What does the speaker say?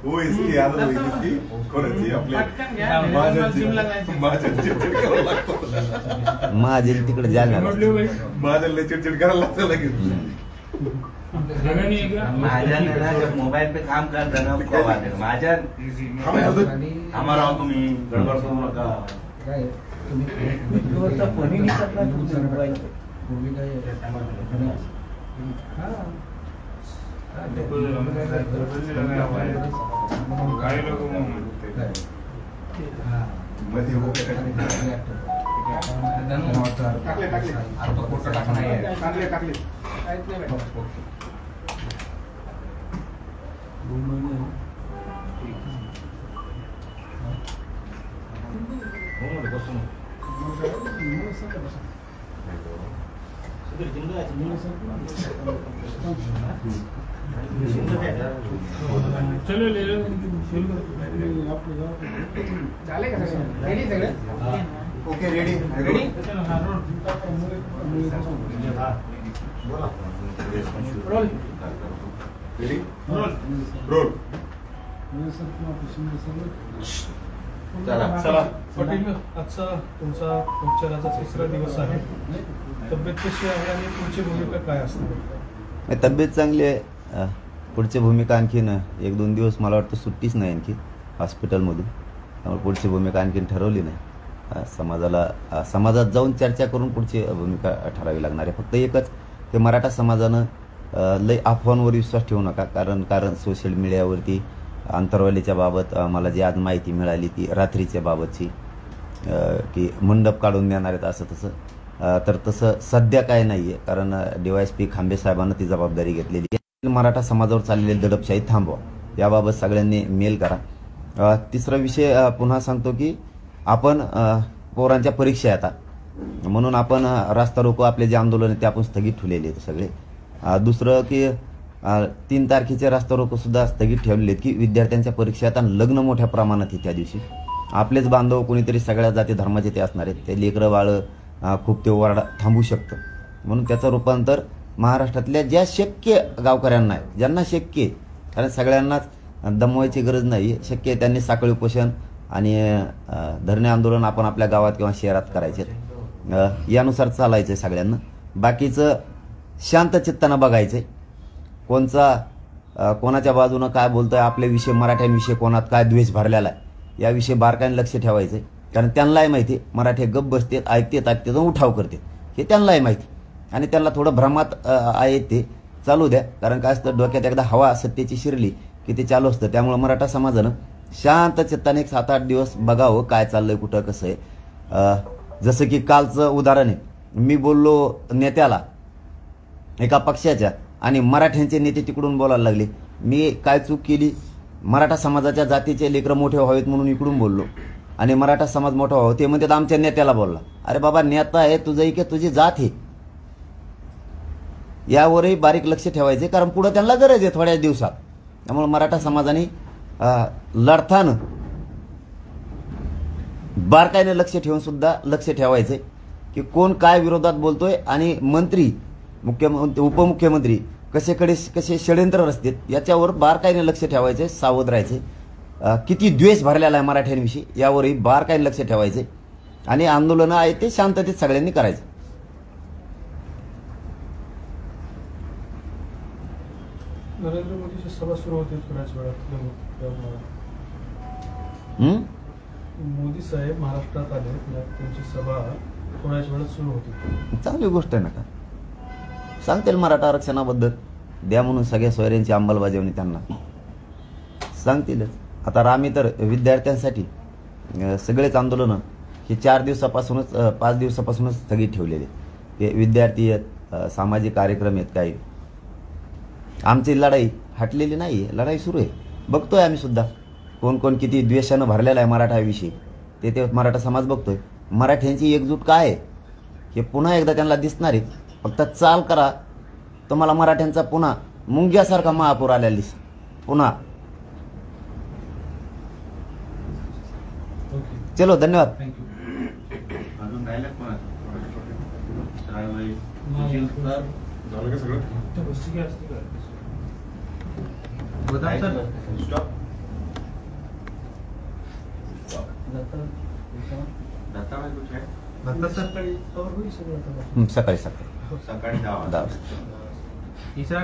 वो इसकी आदत हुई इसकी कोणाची आपल्या महाजन तिकडे जाणार महाजनला चिडचिड करायला लागतं लगेच. जब मोबाइल पे काम करता ना महाजन हमारा तुम्ही गडबड करू नका. फोनही नाही करणार मोबाईल. काही लोक मध्ये हो चलो ले लो. रेडी सगळे. Okay ready ready. Roll. Ready roll. चला चला. पाटील, आजचा तुमचा उपचाराचा 3रा दिवस आहे. तब्येत कशी आहे आणि तुमची भूमिका काय असणार? तब्येत चांगली आहे. पुढची भूमिका आणखीन 1-2 दिवस मला वाटतं सुट्टीच नाही आणखी हॉस्पिटलमधून. त्यामुळे पुढची भूमिका आणखीन ठरवली नाही. समाजात जाऊन चर्चा करून पुढची भूमिका ठरावी लागणार आहे. फक्त एकच की मराठा समाजानं लय अफवांवर विश्वास ठेवू नका. कारण सोशल मीडियावरती अंतरवालीच्या बाबत मला जी आज माहिती मिळाली ती रात्रीच्या बाबतची की मंडप काढून देणार आहेत असं तसं, तर तसं सध्या काय नाही आहे. कारण DYSP खांबे साहेबांना ती जबाबदारी घेतलेली आहे. मराठा समाजावर चाललेली दडपशाही थांबवा याबाबत सगळ्यांनी मेल करा. 3रा विषय पुन्हा सांगतो की आपण पोरांच्या परीक्षा आता म्हणून आपण रास्ता रोको आपले जे आंदोलन आहे ते आपण स्थगित ठेवलेले आहेत सगळे. दुसरं की 3 तारखेचे रास्ता रोको सुद्धा स्थगित ठेवलेले आहेत की विद्यार्थ्यांच्या परीक्षा आता लग्न मोठ्या प्रमाणात आहे त्या दिवशी. आपलेच बांधव कोणीतरी सगळ्या जाती धर्माचे ते असणार आहेत. ते लेकरं बाळं खूप ते ओरडा थांबू शकतं. म्हणून त्याचं रूपांतर महाराष्ट्रातल्या ज्या शक्य गावकऱ्यांना आहे, ज्यांना शक्य आहे, कारण सगळ्यांनाच दमवायची गरज नाही, शक्य आहे त्यांनी साखळी उपोषण आणि धरणे आंदोलन आपण आपल्या गावात किंवा शहरात करायचे. यानुसार चालायचं आहे सगळ्यांना. बाकीचं शांत चित्तानं बघायचं कोणाच्या बाजूनं काय बोलतोय, आपल्याविषयी मराठ्यांविषयी कोणात काय द्वेष भरलेला आहे याविषयी बारकाईने लक्ष ठेवायचं. कारण त्यांनाही माहिती मराठी गप्प बसतेत, ऐकतेत उठाव करते हे त्यांनाही माहिती. आणि त्यांना थोडं भ्रमात आहे ते चालू द्या. कारण काय असतं डोक्यात एकदा हवा सत्तेची शिरली की ते चालू असतं. त्यामुळे मराठा समाजानं शांत चित्ताने 7-8 दिवस बघावं काय चाललंय कुठं कसं आहे. जसं की कालचं उदाहरण आहे, मी बोललो नेत्याला एका पक्षाच्या आणि मराठ्यांचे नेते तिकडून बोलायला लागले. मी काय चूक केली, मराठा समाजाच्या जातीचे लेकरं मोठे व्हावेत म्हणून इकडून बोललो आणि मराठा समाज मोठा व्हावा ते म्हणतात आमच्या नेत्याला बोलला. अरे बाबा नेता आहे तुझं की तुझी जात आहे यावरही बारीक लक्ष ठेवायचे. कारण पुढे त्यांना गरज आहे थोड्या दिवसात. त्यामुळे मराठा समाजाने लढताना बारकाईने लक्ष ठेवून सुद्धा लक्ष ठेवायचे की कोण काय विरोधात बोलतोय आणि मंत्री मुख्यमंत्री उपमुख्यमंत्री कसे षड्यंत्र रचतात याच्यावर बारकाईने लक्ष ठेवायचे, सावध राहायचे. किती द्वेष भरलेला आहे मराठ्यांविषयी यावरही बारकाईने लक्ष ठेवायचे आणि आंदोलनं आहे ते शांततेत सगळ्यांनी करायचे. नरेंद्र मोदीची सभा सुरू होती थोड्याच वेळात. मोदी साहेब महाराष्ट्रात आले, त्यांची सभा थोड्याच वेळात सुरू होती. चांगली गोष्ट आहे ना. का सांगतील मराठा आरक्षणाबद्दल द्या म्हणून सगळ्या सोयऱ्यांची अंमलबजावणी त्यांना सांगतीलच. आता आम्ही तर विद्यार्थ्यांसाठी सगळेच आंदोलनं हे 4 दिवसापासूनच 5 दिवसापासूनच स्थगित ठेवलेले. ते विद्यार्थी आहेत, सामाजिक कार्यक्रम आहेत, काही आमची लढाई हटलेली नाही, लढाई सुरू आहे. बघतोय आम्ही सुद्धा कोण किती द्वेषानं भरलेला आहे मराठाविषयी ते मराठा समाज बघतोय. मराठ्यांची एकजूट काय आहे हे पुन्हा एकदा त्यांना दिसणार आहे. फक्त चाल करा, तुम्हाला मराठ्यांचा पुन्हा मुंग्यासारखा महापूर आलेला दिस पुन्हा. चलो धन्यवाद. झालं का सगळं? बदाम सर स्टॉप. दत्ता सर सकाळी सकाळी सकाळी 10 वाजता. तिसरा